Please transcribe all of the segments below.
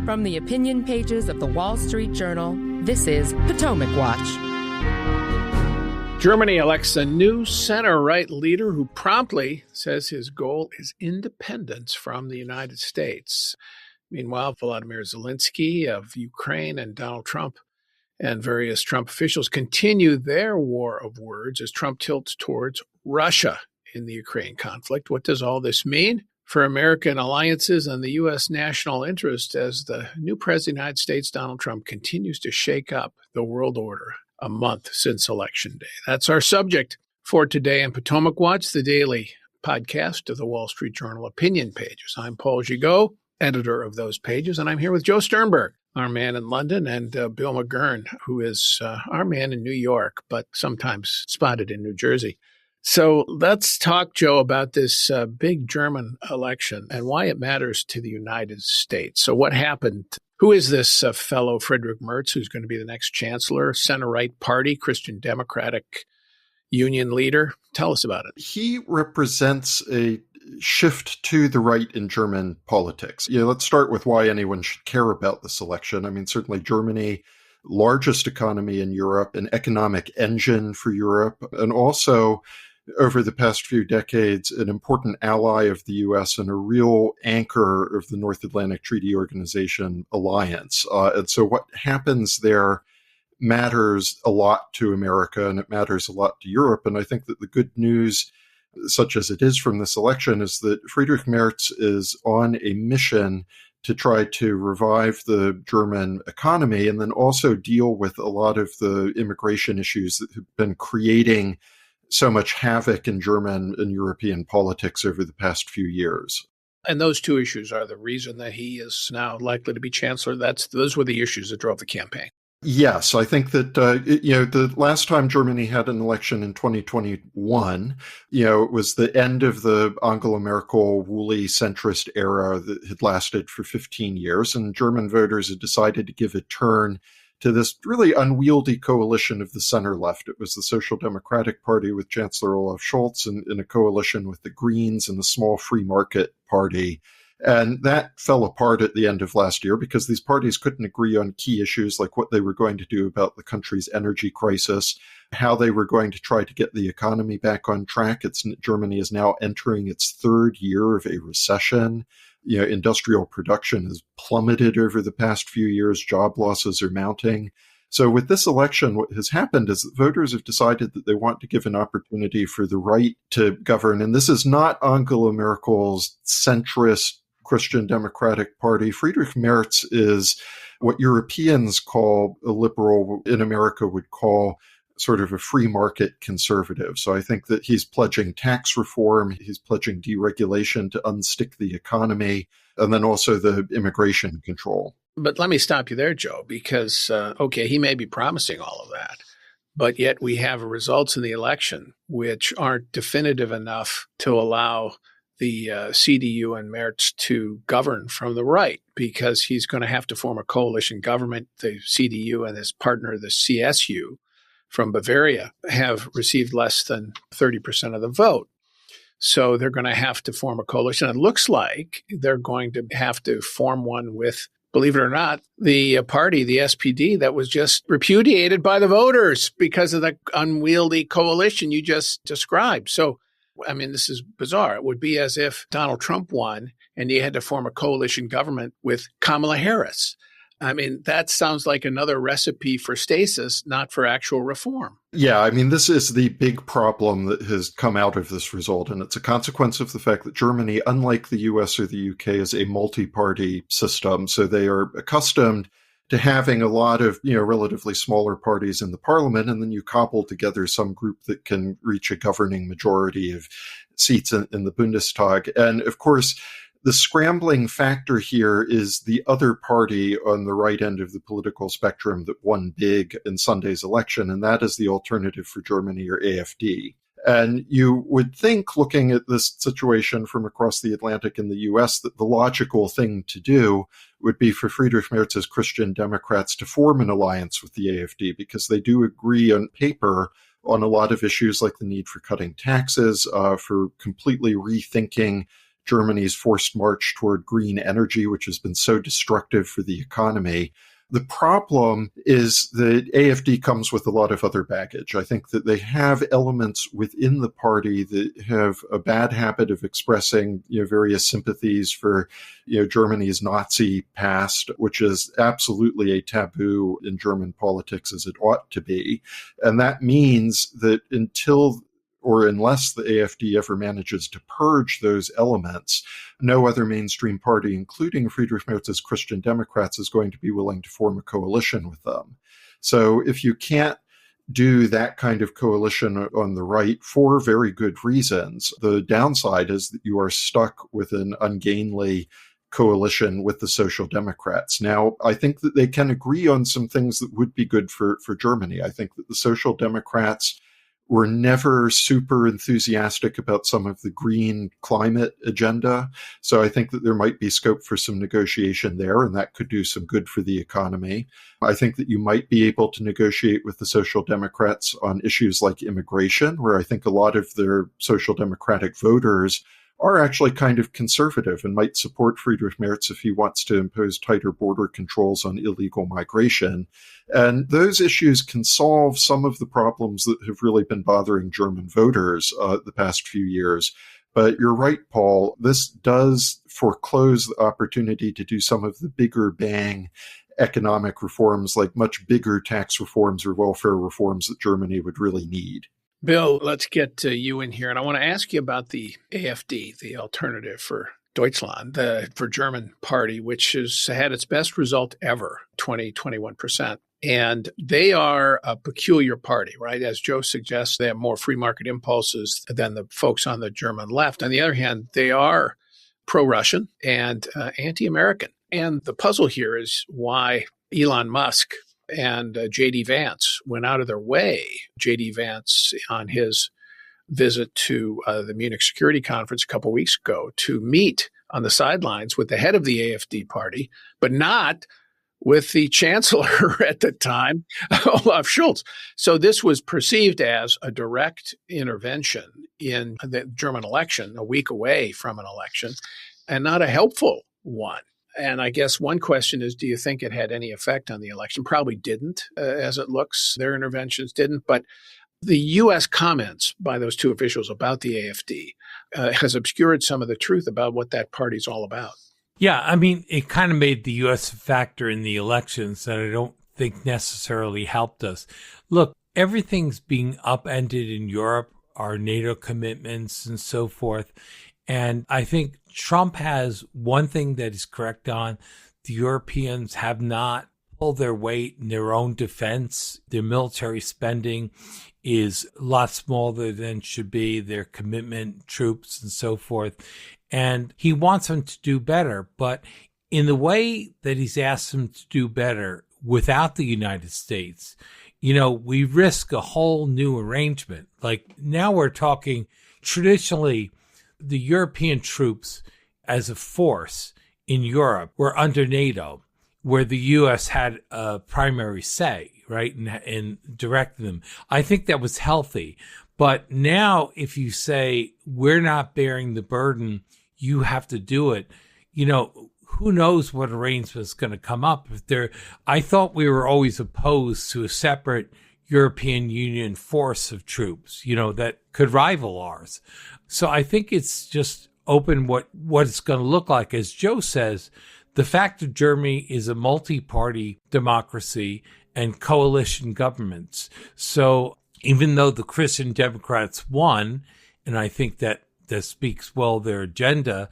From the opinion pages of the Wall Street Journal, this is Potomac Watch. Germany elects a new center-right leader who promptly says his goal is independence from the United States. Meanwhile, Volodymyr Zelensky of Ukraine and Donald Trump and various Trump officials continue their war of words as Trump tilts towards Russia in the Ukraine conflict. What does all this mean for American alliances and the U.S. national interest as the new president of the United States, Donald Trump, continues to shake up the world order a month since Election Day? That's our subject for today in Potomac Watch, the daily podcast of the Wall Street Journal opinion pages. I'm Paul Gigot, editor of those pages, and I'm here with Joe Sternberg, our man in London, and Bill McGurn, who is our man in New York, but sometimes spotted in New Jersey. So let's talk, Joe, about this big German election and why it matters to the United States. So what happened? Who is this fellow Friedrich Merz, who's going to be the next chancellor, center-right party, Christian Democratic Union leader? Tell us about it. He represents a shift to the right in German politics. Let's start with why anyone should care about this election. I mean, certainly Germany, largest economy in Europe, an economic engine for Europe, and also over the past few decades, an important ally of the U.S. and a real anchor of the North Atlantic Treaty Organization alliance. And so what happens there matters a lot to America, and it matters a lot to Europe. And I think that the good news, such as it is from this election, is that Friedrich Merz is on a mission to try to revive the German economy and then also deal with a lot of the immigration issues that have been creating so much havoc in German and European politics over the past few years. And those two issues are the reason that he is now likely to be chancellor. Those were the issues that drove the campaign. Yes, I think that, the last time Germany had an election in 2021, it was the end of the Angela Merkel woolly centrist era that had lasted for 15 years. And German voters had decided to give a turn to this really unwieldy coalition of the center left. It was the Social Democratic Party with Chancellor Olaf Scholz in a coalition with the Greens and the small free market party. And that fell apart at the end of last year because these parties couldn't agree on key issues like what they were going to do about the country's energy crisis, how they were going to try to get the economy back on track. Germany is now entering its third year of a recession. Industrial production has plummeted over the past few years. Job losses are mounting. So with this election, what has happened is that voters have decided that they want to give an opportunity for the right to govern. And this is not Angela Merkel's centrist Christian Democratic Party. Friedrich Merz is what Europeans call a liberal, in America would call sort of a free market conservative. So I think that he's pledging tax reform, he's pledging deregulation to unstick the economy, and then also the immigration control. But let me stop you there, Joe, because, he may be promising all of that, but yet we have results in the election which aren't definitive enough to allow the CDU and Merz to govern from the right, because he's going to have to form a coalition government. The CDU and his partner, the CSU, from Bavaria, have received less than 30% of the vote. So they're going to have to form a coalition. It looks like they're going to have to form one with, believe it or not, the party, the SPD, that was just repudiated by the voters because of the unwieldy coalition you just described. So, I mean, this is bizarre. It would be as if Donald Trump won and he had to form a coalition government with Kamala Harris. I mean, that sounds like another recipe for stasis, not for actual reform. Yeah, I mean, this is the big problem that has come out of this result. And it's a consequence of the fact that Germany, unlike the US or the UK, is a multi-party system. So they are accustomed to having a lot of, relatively smaller parties in the parliament, and then you cobble together some group that can reach a governing majority of seats in the Bundestag. And of course, the scrambling factor here is the other party on the right end of the political spectrum that won big in Sunday's election, and that is the Alternative for Germany, or AfD. And you would think, looking at this situation from across the Atlantic in the US, that the logical thing to do would be for Friedrich Merz's Christian Democrats to form an alliance with the AfD, because they do agree on paper on a lot of issues like the need for cutting taxes, for completely rethinking Germany's forced march toward green energy, which has been so destructive for the economy. The problem is that AfD comes with a lot of other baggage. I think that they have elements within the party that have a bad habit of expressing, various sympathies for, Germany's Nazi past, which is absolutely a taboo in German politics, as it ought to be. And that means that unless the AfD ever manages to purge those elements, no other mainstream party, including Friedrich Merz's Christian Democrats, is going to be willing to form a coalition with them. So if you can't do that kind of coalition on the right for very good reasons, the downside is that you are stuck with an ungainly coalition with the Social Democrats. Now, I think that they can agree on some things that would be good for Germany. I think that the Social Democrats were never super enthusiastic about some of the green climate agenda. So I think that there might be scope for some negotiation there, and that could do some good for the economy. I think that you might be able to negotiate with the Social Democrats on issues like immigration, where I think a lot of their Social Democratic voters are actually kind of conservative and might support Friedrich Merz if he wants to impose tighter border controls on illegal migration. And those issues can solve some of the problems that have really been bothering German voters the past few years. But you're right, Paul, this does foreclose the opportunity to do some of the bigger bang economic reforms, like much bigger tax reforms or welfare reforms that Germany would really need. Bill, let's get you in here. And I want to ask you about the AfD, the Alternative for Deutschland, for German party, which has had its best result ever, 21%. And they are a peculiar party, right? As Joe suggests, they have more free market impulses than the folks on the German left. On the other hand, they are pro-Russian and anti-American. And the puzzle here is why Elon Musk and J.D. Vance went out of their way. J.D. Vance, on his visit to the Munich Security Conference a couple of weeks ago, to meet on the sidelines with the head of the AfD party, but not with the chancellor at the time, Olaf Scholz. So this was perceived as a direct intervention in the German election, a week away from an election, and not a helpful one. And I guess one question is, do you think it had any effect on the election? Probably didn't, as it looks. Their interventions didn't. But the U.S. comments by those two officials about the AfD has obscured some of the truth about what that party's all about. Yeah, I mean, it kind of made the U.S. factor in the elections that I don't think necessarily helped us. Look, everything's being upended in Europe, our NATO commitments and so forth. And I think Trump has one thing that he's correct on. The Europeans have not pulled their weight in their own defense. Their military spending is a lot smaller than it should be, their commitment, troops, and so forth. And he wants them to do better. But in the way that he's asked them to do better without the United States, we risk a whole new arrangement. Like now we're talking traditionally, the European troops as a force in Europe were under NATO, where the U.S. had a primary say, right, in directing them. I think that was healthy. But now if you say, we're not bearing the burden, you have to do it, who knows what arrangement is going to come up. I thought we were always opposed to a separate European Union force of troops, that could rival ours. So I think it's just open what it's going to look like. As Joe says, the fact that Germany is a multi-party democracy and coalition governments. So even though the Christian Democrats won, and I think that speaks well their agenda,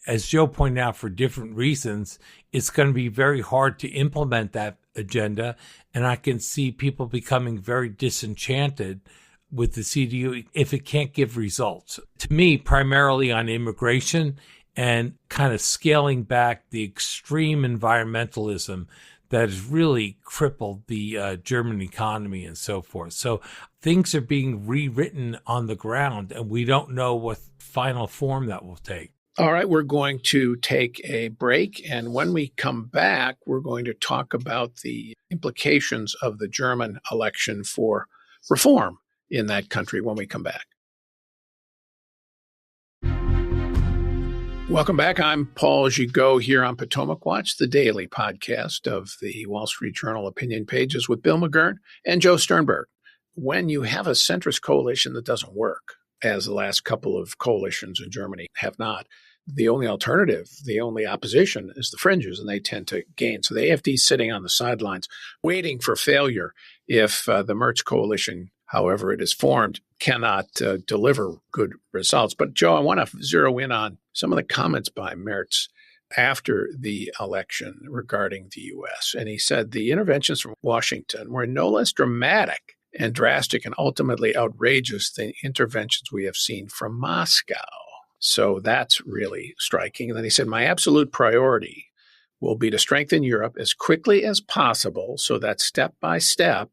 as Joe pointed out, for different reasons, it's going to be very hard to implement that agenda. And I can see people becoming very disenchanted with the CDU if it can't give results. To me, primarily on immigration and kind of scaling back the extreme environmentalism that has really crippled the German economy and so forth. So things are being rewritten on the ground, and we don't know what final form that will take. All right, we're going to take a break. And when we come back, we're going to talk about the implications of the German election for reform in that country when we come back. Welcome back. I'm Paul Gigot here on Potomac Watch, the daily podcast of the Wall Street Journal opinion pages with Bill McGurn and Joe Sternberg. When you have a centrist coalition that doesn't work, as the last couple of coalitions in Germany have not, the only alternative, the only opposition is the fringes, and they tend to gain. So the AfD is sitting on the sidelines waiting for failure if the Merz coalition, however it is formed, cannot deliver good results. But Joe, I want to zero in on some of the comments by Merz after the election regarding the U.S. And he said the interventions from Washington were no less dramatic and drastic and ultimately outrageous than interventions we have seen from Moscow. So that's really striking. And then he said, my absolute priority will be to strengthen Europe as quickly as possible so that step by step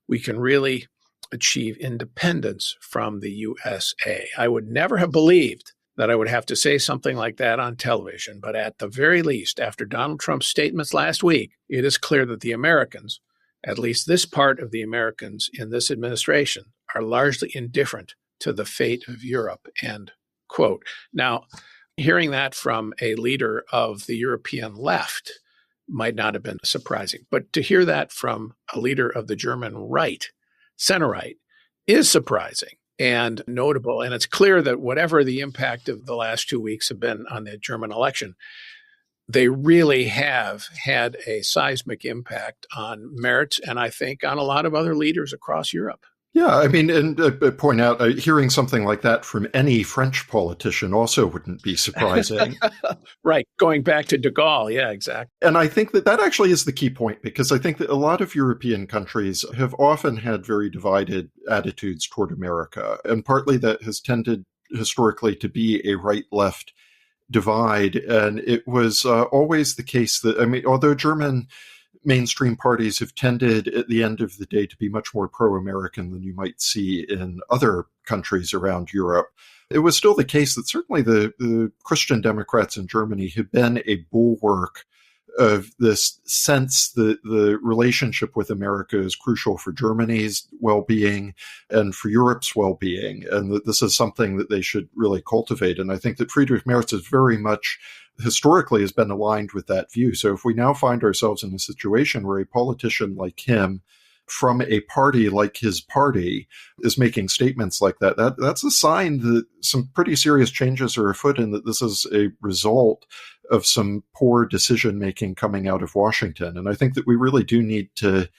we can really achieve independence from the USA. I would never have believed that I would have to say something like that on television, but at the very least, after Donald Trump's statements last week, it is clear that the Americans, at least this part of the Americans in this administration, are largely indifferent to the fate of Europe, end quote. Now, hearing that from a leader of the European left might not have been surprising, but to hear that from a leader of the German right, center right, is surprising and notable. And it's clear that whatever the impact of the last 2 weeks have been on the German election, they really have had a seismic impact on Merz and I think on a lot of other leaders across Europe. Yeah, I mean, and point out, hearing something like that from any French politician also wouldn't be surprising. Right. Going back to de Gaulle. Yeah, exactly. And I think that actually is the key point, because I think that a lot of European countries have often had very divided attitudes toward America. And partly that has tended historically to be a right-left divide. And it was always the case that, I mean, although German mainstream parties have tended at the end of the day to be much more pro-American than you might see in other countries around Europe, it was still the case that certainly the Christian Democrats in Germany have been a bulwark of this sense that the relationship with America is crucial for Germany's well-being and for Europe's well-being, and that this is something that they should really cultivate. And I think that Friedrich Merz is very much historically has been aligned with that view. So if we now find ourselves in a situation where a politician like him from a party like his party is making statements like that, that's a sign that some pretty serious changes are afoot and that this is a result of some poor decision-making coming out of Washington. And I think that we really do need to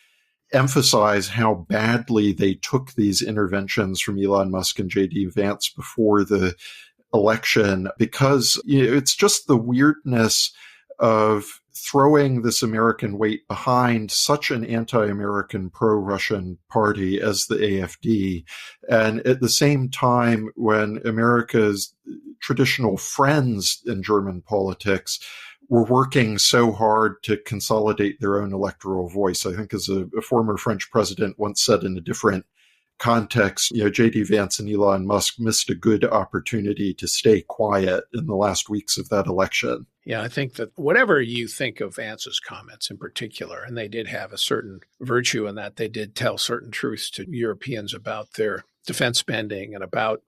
emphasize how badly they took these interventions from Elon Musk and J.D. Vance before the election, because it's just the weirdness of throwing this American weight behind such an anti-American pro-Russian party as the AfD. And at the same time, when America's traditional friends in German politics were working so hard to consolidate their own electoral voice. I think as a former French president once said in a different context, J.D. Vance and Elon Musk missed a good opportunity to stay quiet in the last weeks of that election. Yeah, I think that whatever you think of Vance's comments in particular, and they did have a certain virtue in that they did tell certain truths to Europeans about their defense spending and about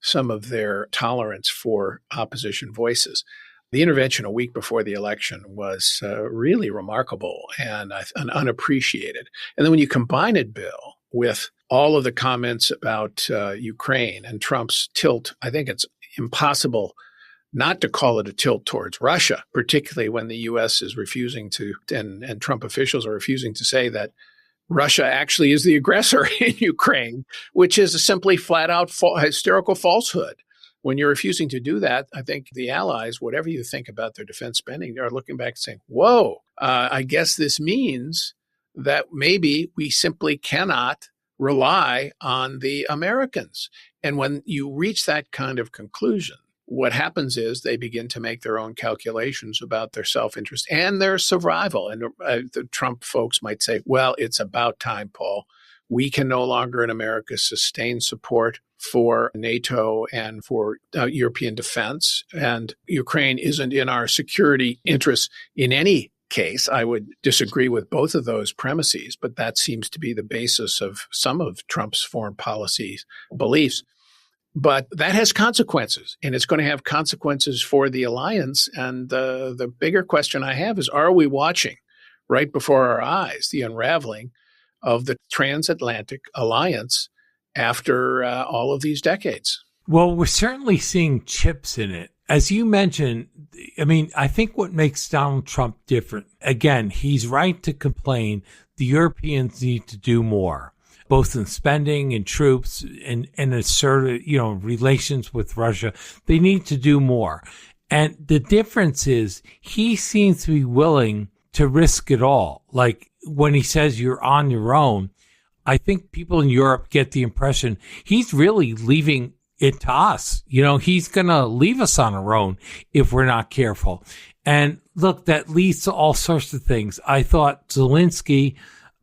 some of their tolerance for opposition voices. The intervention a week before the election was really remarkable and unappreciated. And then when you combine it, Bill, with all of the comments about Ukraine and Trump's tilt, I think it's impossible not to call it a tilt towards Russia, particularly when the U.S. is refusing to, and Trump officials are refusing to say that Russia actually is the aggressor in Ukraine, which is a simply flat out hysterical falsehood. When you're refusing to do that, I think the allies, whatever you think about their defense spending, they are looking back and saying, whoa, I guess this means that maybe we simply cannot rely on the Americans. And when you reach that kind of conclusion, what happens is they begin to make their own calculations about their self-interest and their survival. And the Trump folks might say, well, it's about time, Paul. We can no longer in America sustain support for NATO and for European defense. And Ukraine isn't in our security interests in any case. I would disagree with both of those premises, but that seems to be the basis of some of Trump's foreign policy beliefs. But that has consequences, and it's going to have consequences for the alliance. And the bigger question I have is, are we watching right before our eyes the unraveling of the transatlantic alliance after all of these decades? Well, we're certainly seeing chips in it. As you mentioned, I mean, I think what makes Donald Trump different, again, he's right to complain. The Europeans need to do more, both in spending and troops and assertive, relations with Russia. They need to do more. And the difference is he seems to be willing to risk it all. Like when he says you're on your own, I think people in Europe get the impression he's really leaving it to us. He's going to leave us on our own if we're not careful. And look, that leads to all sorts of things. I thought Zelensky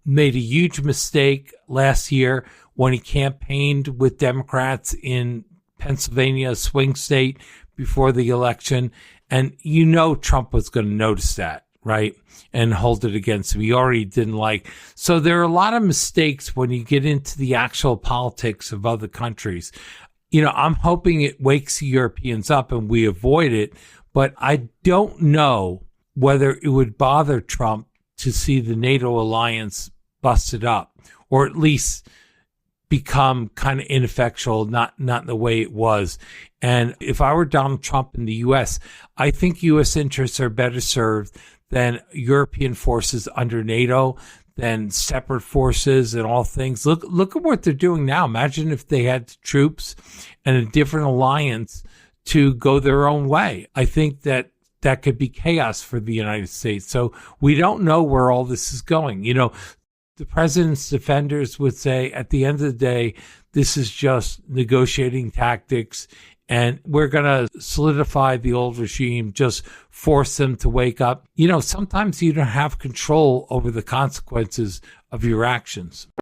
made a huge mistake last year when he campaigned with Democrats in Pennsylvania, a swing state, before the election. And Trump was going to notice that, right? And hold it against him. He already didn't like. So there are a lot of mistakes when you get into the actual politics of other countries. I'm hoping it wakes the Europeans up and we avoid it, but I don't know whether it would bother Trump to see the NATO alliance busted up, or at least become kind of ineffectual, not the way it was. And if I were Donald Trump in the U.S., I think U.S. interests are better served than European forces under NATO, than separate forces and all things. Look at what they're doing now. Imagine if they had troops and a different alliance to go their own way. I think that could be chaos for the United States. So we don't know where all this is going. The president's defenders would say at the end of the day, this is just negotiating tactics, and we're going to solidify the old regime, just force them to wake up. Sometimes you don't have control over the consequences of your actions.